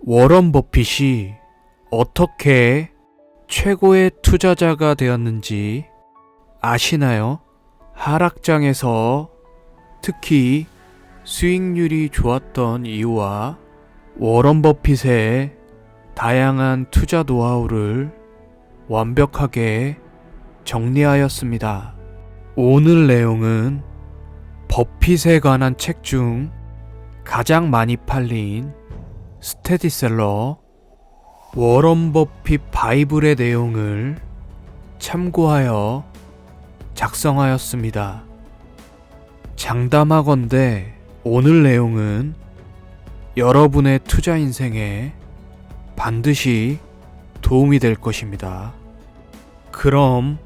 워런 버핏이 어떻게 최고의 투자자가 되었는지 아시나요? 하락장에서 특히 수익률이 좋았던 이유와 워런 버핏의 다양한 투자 노하우를 완벽하게 정리하였습니다. 오늘 내용은 버핏에 관한 책 중 가장 많이 팔린 스테디셀러 워런 버핏 바이블의 내용을 참고하여 작성하였습니다. 장담하건대 오늘 내용은 여러분의 투자 인생에 반드시 도움이 될 것입니다. 그럼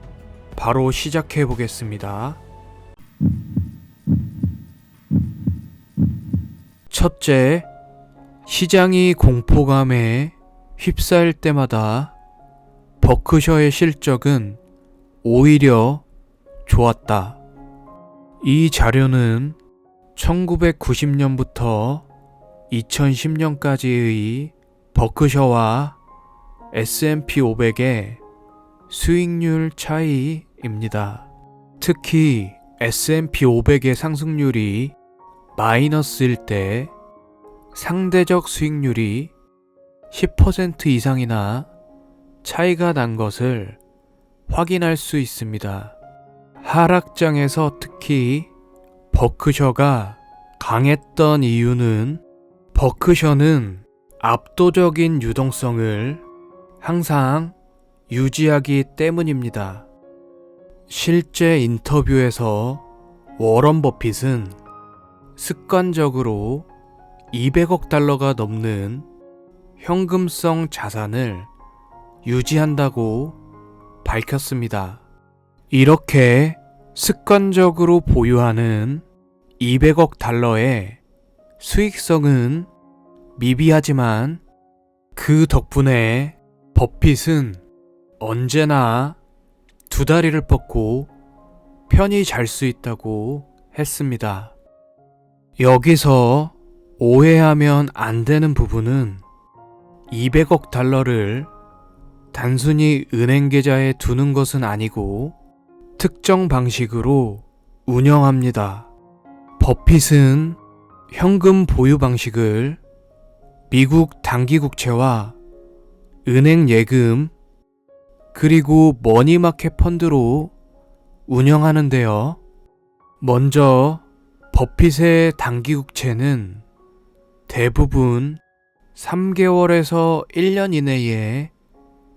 바로 시작해 보겠습니다. 첫째, 시장이 공포감에 휩싸일 때마다 버크셔의 실적은 오히려 좋았다. 이 자료는 1990년부터 2010년까지의 버크셔와 S&P 500의 수익률 차이입니다. 특히 S&P 500의 상승률이 마이너스일 때 상대적 수익률이 10% 이상이나 차이가 난 것을 확인할 수 있습니다. 하락장에서 특히 버크셔가 강했던 이유는 버크셔는 압도적인 유동성을 항상 유지하기 때문입니다. 실제 인터뷰에서 워런 버핏은 습관적으로 200억 달러가 넘는 현금성 자산을 유지한다고 밝혔습니다. 이렇게 습관적으로 보유하는 200억 달러의 수익성은 미비하지만 그 덕분에 버핏은 언제나 두 다리를 뻗고 편히 잘 수 있다고 했습니다. 여기서 오해하면 안 되는 부분은 200억 달러를 단순히 은행 계좌에 두는 것은 아니고 특정 방식으로 운영합니다. 버핏은 현금 보유 방식을 미국 단기 국채와 은행 예금 그리고 머니마켓 펀드로 운영하는데요. 먼저 버핏의 단기 국채는 대부분 3개월에서 1년 이내의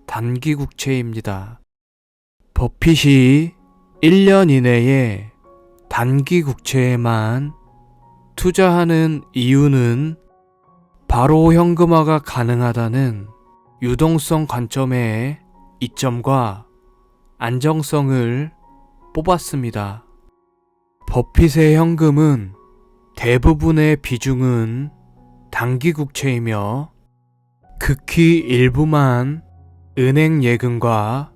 단기 국채입니다. 버핏이 1년 이내에 단기 국채에만 투자하는 이유는 바로 현금화가 가능하다는 유동성 관점의 이점과 안정성을 뽑았습니다. 버핏의 현금은 대부분의 비중은 단기 국채이며 극히 일부만 은행 예금과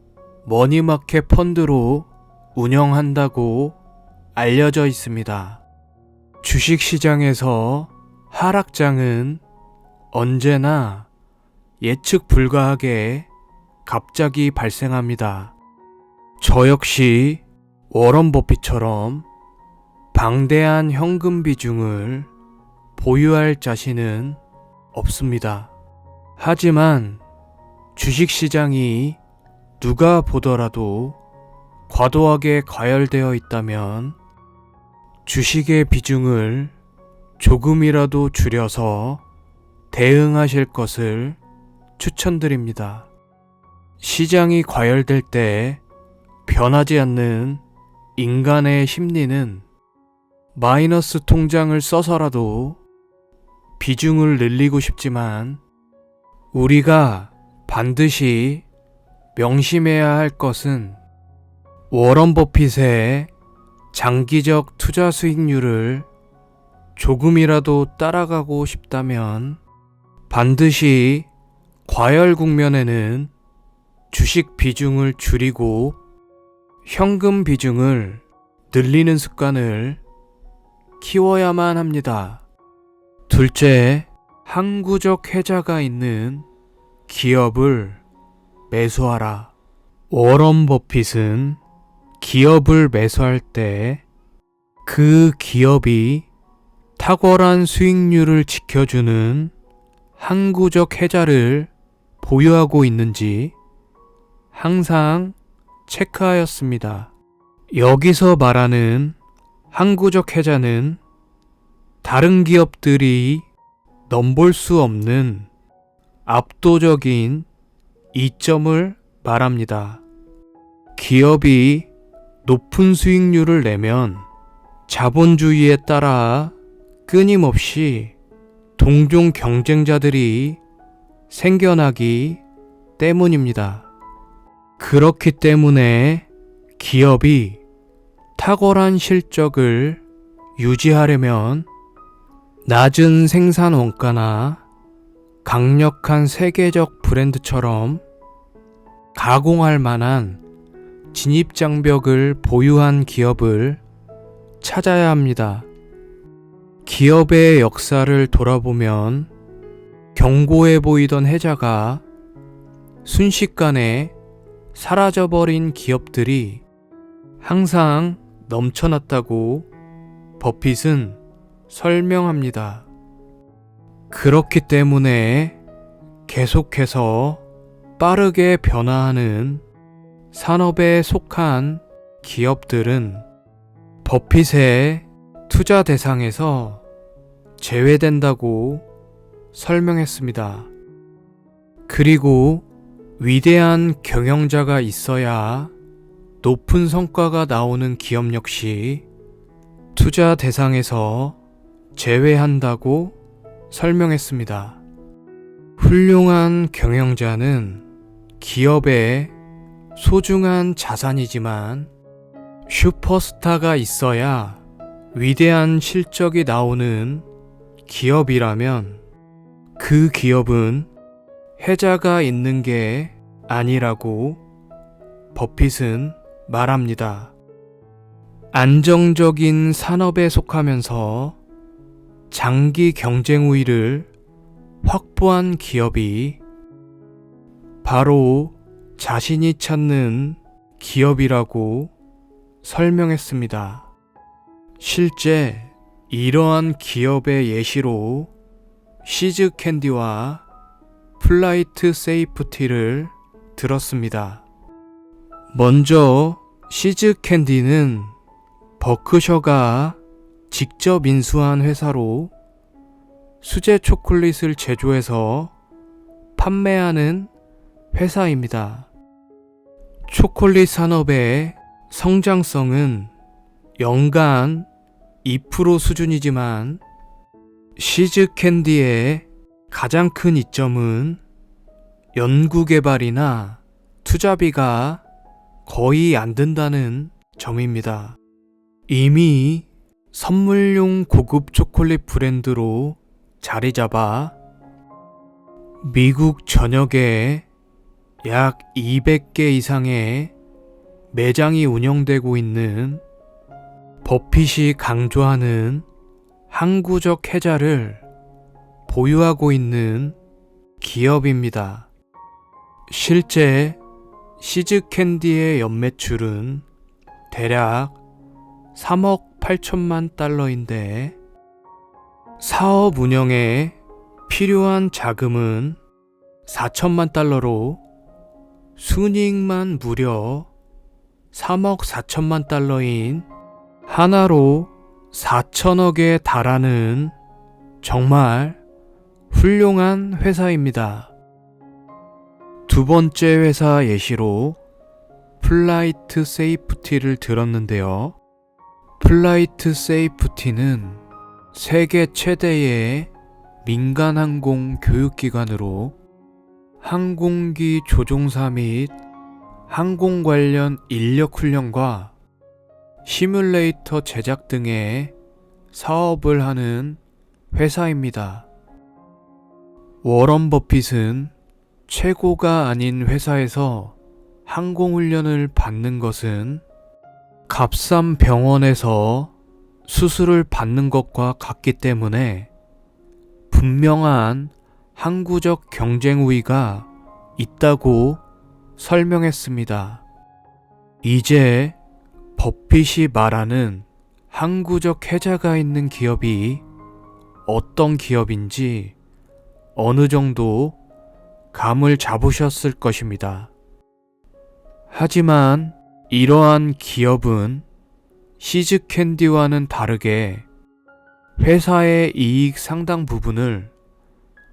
머니마켓 펀드로 운영한다고 알려져 있습니다. 주식시장에서 하락장은 언제나 예측 불가하게 갑자기 발생합니다. 저 역시 워런 버핏처럼 방대한 현금 비중을 보유할 자신은 없습니다. 하지만 주식시장이 누가 보더라도 과도하게 과열되어 있다면 주식의 비중을 조금이라도 줄여서 대응하실 것을 추천드립니다. 시장이 과열될 때 변하지 않는 인간의 심리는 마이너스 통장을 써서라도 비중을 늘리고 싶지만 우리가 반드시 명심해야 할 것은 워런 버핏의 장기적 투자 수익률을 조금이라도 따라가고 싶다면 반드시 과열 국면에는 주식 비중을 줄이고 현금 비중을 늘리는 습관을 키워야만 합니다. 둘째, 항구적 해자가 있는 기업을 매수하라. 워런 버핏은 기업을 매수할 때 그 기업이 탁월한 수익률을 지켜주는 항구적 해자를 보유하고 있는지 항상 체크하였습니다. 여기서 말하는 항구적 해자는 다른 기업들이 넘볼 수 없는 압도적인 이점을 말합니다. 기업이 높은 수익률을 내면 자본주의에 따라 끊임없이 동종 경쟁자들이 생겨나기 때문입니다. 그렇기 때문에 기업이 탁월한 실적을 유지하려면 낮은 생산 원가나 강력한 세계적 브랜드처럼 가공할 만한 진입장벽을 보유한 기업을 찾아야 합니다. 기업의 역사를 돌아보면 견고해 보이던 해자가 순식간에 사라져버린 기업들이 항상 넘쳐났다고 버핏은 설명합니다. 그렇기 때문에 계속해서 빠르게 변화하는 산업에 속한 기업들은 버핏의 투자 대상에서 제외된다고 설명했습니다. 그리고 위대한 경영자가 있어야 높은 성과가 나오는 기업 역시 투자 대상에서 제외한다고 설명했습니다. 훌륭한 경영자는 기업의 소중한 자산이지만 슈퍼스타가 있어야 위대한 실적이 나오는 기업이라면 그 기업은 해자가 있는 게 아니라고 버핏은 말합니다. 안정적인 산업에 속하면서 장기 경쟁 우위를 확보한 기업이 바로 자신이 찾는 기업이라고 설명했습니다. 실제 이러한 기업의 예시로 시즈 캔디와 플라이트 세이프티를 들었습니다. 먼저 시즈 캔디는 버크셔가 직접 인수한 회사로 수제 초콜릿을 제조해서 판매하는 회사입니다. 초콜릿 산업의 성장성은 연간 2% 수준이지만 시즈 캔디의 가장 큰 이점은 연구개발이나 투자비가 거의 안 든다는 점입니다. 이미 선물용 고급 초콜릿 브랜드로 자리 잡아 미국 전역에 약 200개 이상의 매장이 운영되고 있는 버핏이 강조하는 항구적 해자를 보유하고 있는 기업입니다. 실제 시즈 캔디의 연매출은 대략 3억 8천만 달러인데 사업 운영에 필요한 자금은 4천만 달러로 순이익만 무려 3억 4천만 달러인 하나로 4천억에 달하는 정말 훌륭한 회사입니다. 두 번째 회사 예시로 플라이트 세이프티를 들었는데요. 플라이트 세이프티는 세계 최대의 민간항공 교육기관으로 항공기 조종사 및 항공 관련 인력 훈련과 시뮬레이터 제작 등의 사업을 하는 회사입니다. 워런 버핏은 최고가 아닌 회사에서 항공훈련을 받는 것은 값싼 병원에서 수술을 받는 것과 같기 때문에 분명한 항구적 경쟁 우위가 있다고 설명했습니다. 이제 버핏이 말하는 항구적 해자가 있는 기업이 어떤 기업인지 어느 정도 감을 잡으셨을 것입니다. 하지만 이러한 기업은 시즈캔디와는 다르게 회사의 이익 상당 부분을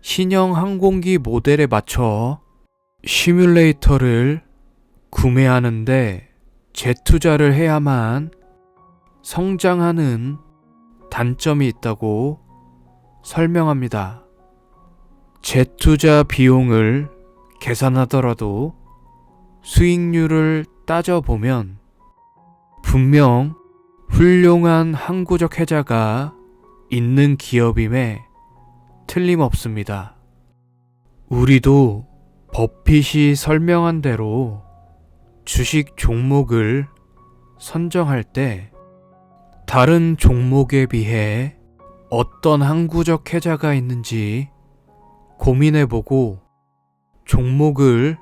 신형 항공기 모델에 맞춰 시뮬레이터를 구매하는데 재투자를 해야만 성장하는 단점이 있다고 설명합니다. 재투자 비용을 계산하더라도 수익률을 따져보면 분명 훌륭한 항구적 해자가 있는 기업임에 틀림없습니다. 우리도 버핏이 설명한 대로 주식 종목을 선정할 때 다른 종목에 비해 어떤 항구적 해자가 있는지 고민해보고 종목을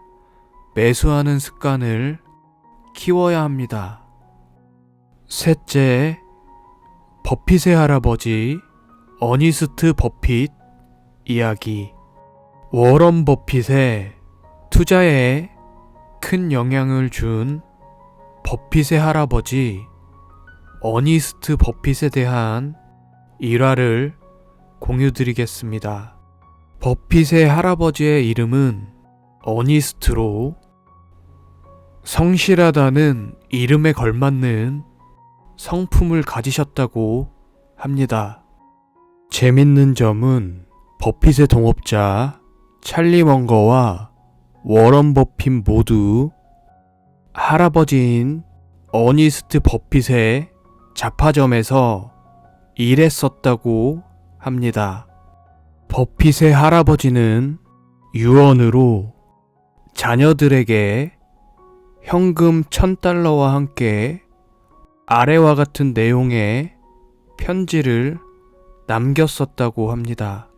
매수하는 습관을 키워야 합니다. 셋째, 버핏의 할아버지 어니스트 버핏 이야기. 워런 버핏의 투자에 큰 영향을 준 버핏의 할아버지 어니스트 버핏에 대한 일화를 공유드리겠습니다. 버핏의 할아버지의 이름은 어니스트로 성실하다는 이름에 걸맞는 성품을 가지셨다고 합니다. 재밌는 점은 버핏의 동업자 찰리 먼거와 워런 버핏 모두 할아버지인 어니스트 버핏의 잡화점에서 일했었다고 합니다. 버핏의 할아버지는 유언으로 자녀들에게 현금 $1,000와 함께 아래와 같은 내용의 편지를 남겼었다고 합니다.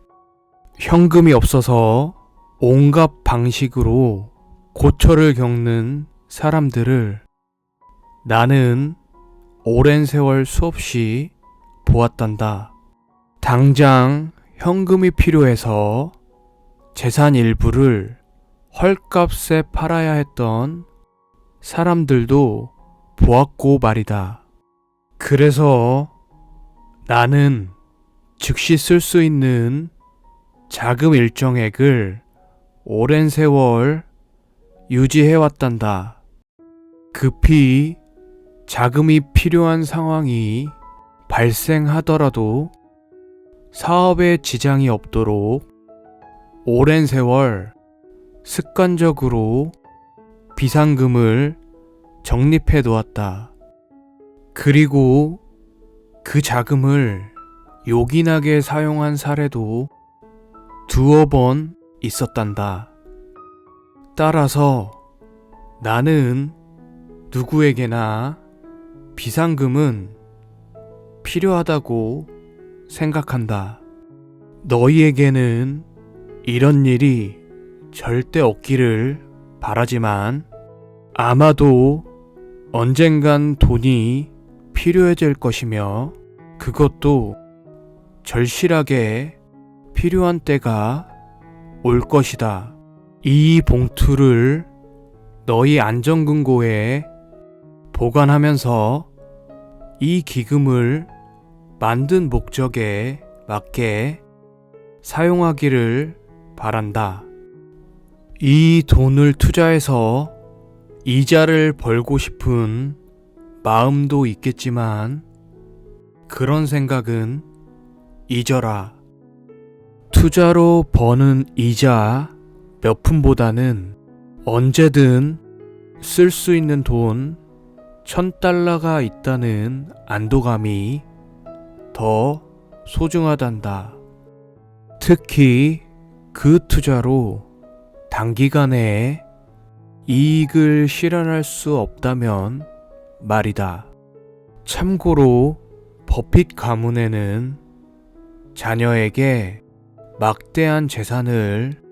현금이 없어서 온갖 방식으로 고초를 겪는 사람들을 나는 오랜 세월 수없이 보았단다. 당장 현금이 필요해서 재산 일부를 헐값에 팔아야 했던 사람들도 보았고 말이다. 그래서 나는 즉시 쓸 수 있는 자금 일정액을 오랜 세월 유지해왔단다. 급히 자금이 필요한 상황이 발생하더라도 사업에 지장이 없도록 오랜 세월 습관적으로 비상금을 적립해 놓았다. 그리고 그 자금을 요긴하게 사용한 사례도 두어 번 있었단다. 따라서 나는 누구에게나 비상금은 필요하다고 생각한다. 너희에게는 이런 일이 절대 없기를 바라지만 아마도 언젠간 돈이 필요해질 것이며 그것도 절실하게 필요한 때가 올 것이다. 이 봉투를 너희 안전금고에 보관하면서 이 기금을 만든 목적에 맞게 사용하기를 바란다. 이 돈을 투자해서 이자를 벌고 싶은 마음도 있겠지만 그런 생각은 잊어라. 투자로 버는 이자 몇 푼보다는 언제든 쓸 수 있는 돈 $1,000가 있다는 안도감이 더 소중하단다. 특히 그 투자로 단기간에 이익을 실현할 수 없다면 말이다. 참고로 버핏 가문에는 자녀에게 막대한 재산을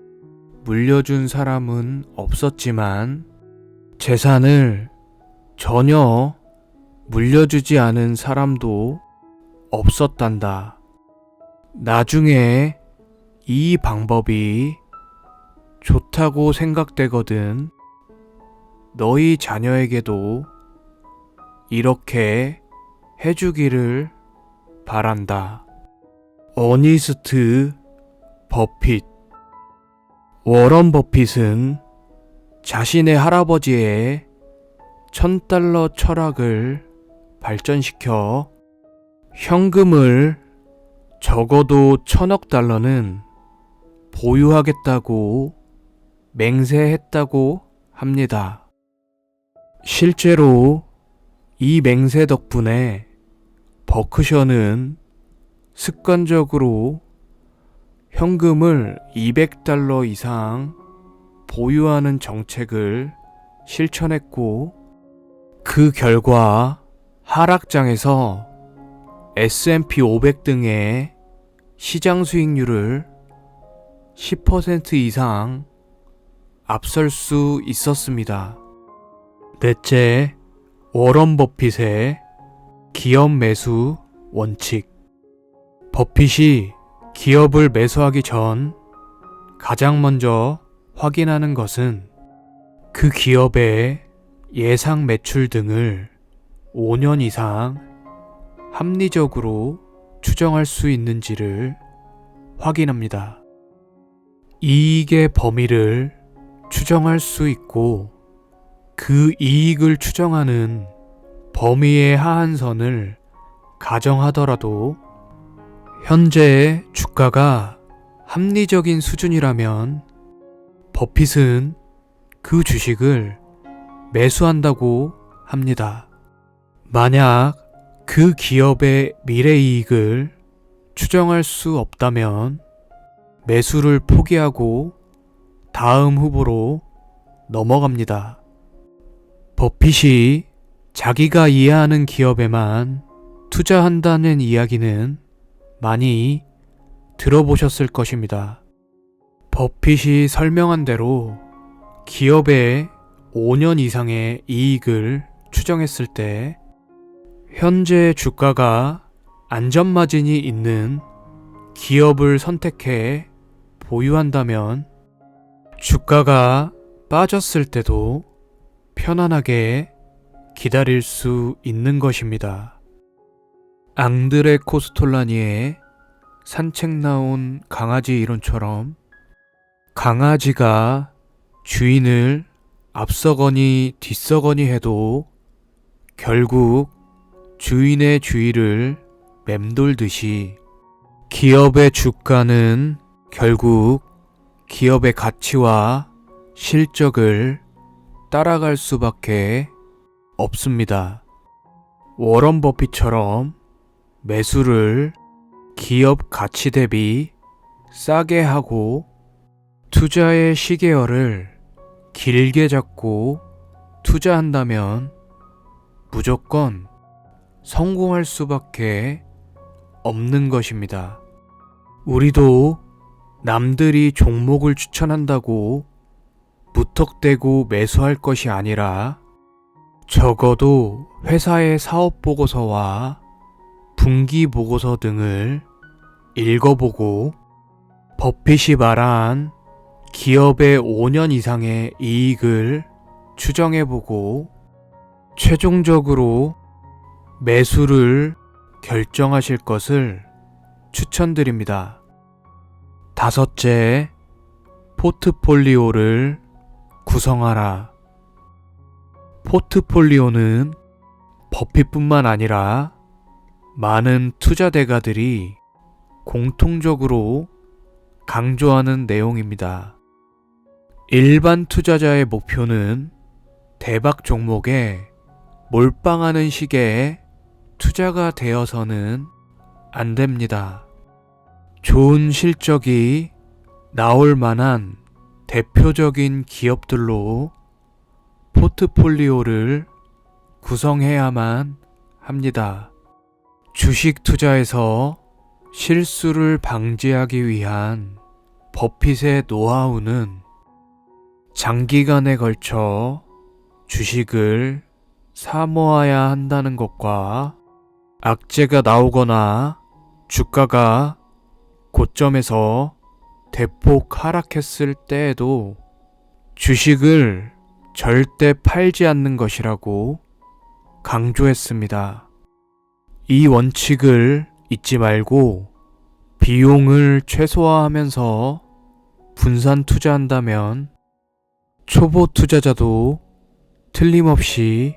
물려준 사람은 없었지만 재산을 전혀 물려주지 않은 사람도 없었단다. 나중에 이 방법이 좋다고 생각되거든. 너희 자녀에게도 이렇게 해주기를 바란다. 어니스트 버핏. 워런 버핏은 자신의 할아버지의 $1000 철학을 발전시켜 현금을 적어도 $1000는 보유하겠다고 맹세했다고 합니다. 실제로 이 맹세 덕분에 버크셔는 습관적으로 현금을 $200 이상 보유하는 정책을 실천했고, 그 결과 하락장에서 S&P 500 등의 시장 수익률을 10% 이상 앞설 수 있었습니다. 넷째, 워런 버핏의 기업 매수 원칙. 버핏이 기업을 매수하기 전 가장 먼저 확인하는 것은 그 기업의 예상 매출 등을 5년 이상 합리적으로 추정할 수 있는지를 확인합니다. 이익의 범위를 추정할 수 있고, 그 이익을 추정하는 범위의 하한선을 가정하더라도 현재의 주가가 합리적인 수준이라면 버핏은 그 주식을 매수한다고 합니다. 만약 그 기업의 미래이익을 추정할 수 없다면 매수를 포기하고 다음 후보로 넘어갑니다. 버핏이 자기가 이해하는 기업에만 투자한다는 이야기는 많이 들어보셨을 것입니다. 버핏이 설명한 대로 기업의 5년 이상의 이익을 추정했을 때 현재 주가가 안전마진이 있는 기업을 선택해 보유한다면 주가가 빠졌을 때도 편안하게 기다릴 수 있는 것입니다. 앙드레 코스톨라니의 산책 나온 강아지 이론처럼 강아지가 주인을 앞서거니 뒤서거니 해도 결국 주인의 주의를 맴돌듯이 기업의 주가는 결국 기업의 가치와 실적을 따라갈 수밖에 없습니다. 워런 버핏처럼 매수를 기업 가치 대비 싸게 하고 투자의 시계열을 길게 잡고 투자한다면 무조건 성공할 수밖에 없는 것입니다. 우리도 남들이 종목을 추천한다고 무턱대고 매수할 것이 아니라 적어도 회사의 사업 보고서와 분기 보고서 등을 읽어보고 버핏이 말한 기업의 5년 이상의 이익을 추정해보고 최종적으로 매수를 결정하실 것을 추천드립니다. 다섯째, 포트폴리오를 구성하라. 포트폴리오는 버핏뿐만 아니라 많은 투자대가들이 공통적으로 강조하는 내용입니다. 일반 투자자의 목표는 대박 종목에 몰빵하는 식의 투자가 되어서는 안 됩니다. 좋은 실적이 나올 만한 대표적인 기업들로 포트폴리오를 구성해야만 합니다. 주식 투자에서 실수를 방지하기 위한 버핏의 노하우는 장기간에 걸쳐 주식을 사모아야 한다는 것과 악재가 나오거나 주가가 고점에서 대폭 하락했을 때에도 주식을 절대 팔지 않는 것이라고 강조했습니다. 이 원칙을 잊지 말고 비용을 최소화하면서 분산 투자한다면 초보 투자자도 틀림없이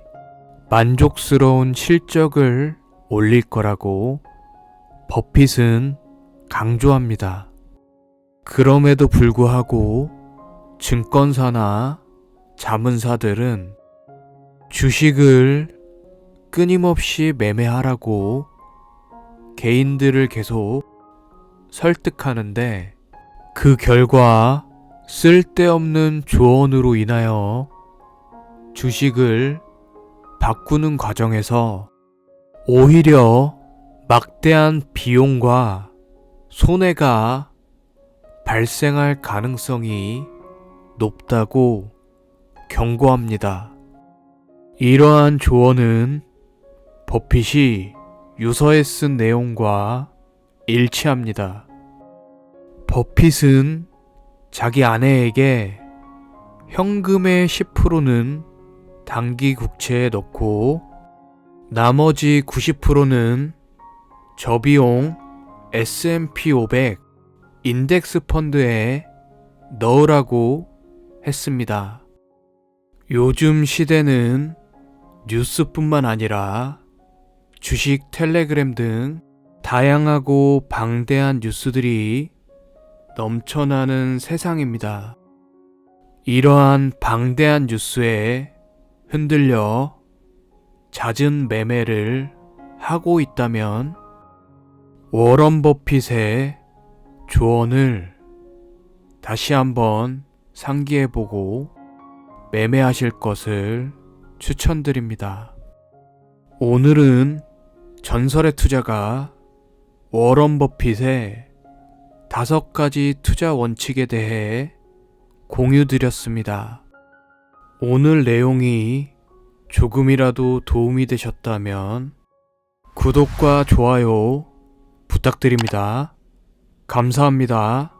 만족스러운 실적을 올릴 거라고 버핏은 강조합니다. 그럼에도 불구하고 증권사나 자문사들은 주식을 끊임없이 매매하라고 개인들을 계속 설득하는데 그 결과 쓸데없는 조언으로 인하여 주식을 바꾸는 과정에서 오히려 막대한 비용과 손해가 발생할 가능성이 높다고 경고합니다. 이러한 조언은 버핏이 유서에 쓴 내용과 일치합니다. 버핏은 자기 아내에게 현금의 10%는 단기 국채에 넣고 나머지 90%는 저비용 S&P 500 인덱스 펀드에 넣으라고 했습니다. 요즘 시대는 뉴스뿐만 아니라 주식 텔레그램 등 다양하고 방대한 뉴스들이 넘쳐나는 세상입니다. 이러한 방대한 뉴스에 흔들려 잦은 매매를 하고 있다면 워런 버핏의 조언을 다시 한번 상기해보고 매매하실 것을 추천드립니다. 오늘은 전설의 투자가 워런 버핏의 5가지 투자 원칙에 대해 공유드렸습니다. 오늘 내용이 조금이라도 도움이 되셨다면 구독과 좋아요 부탁드립니다. 감사합니다.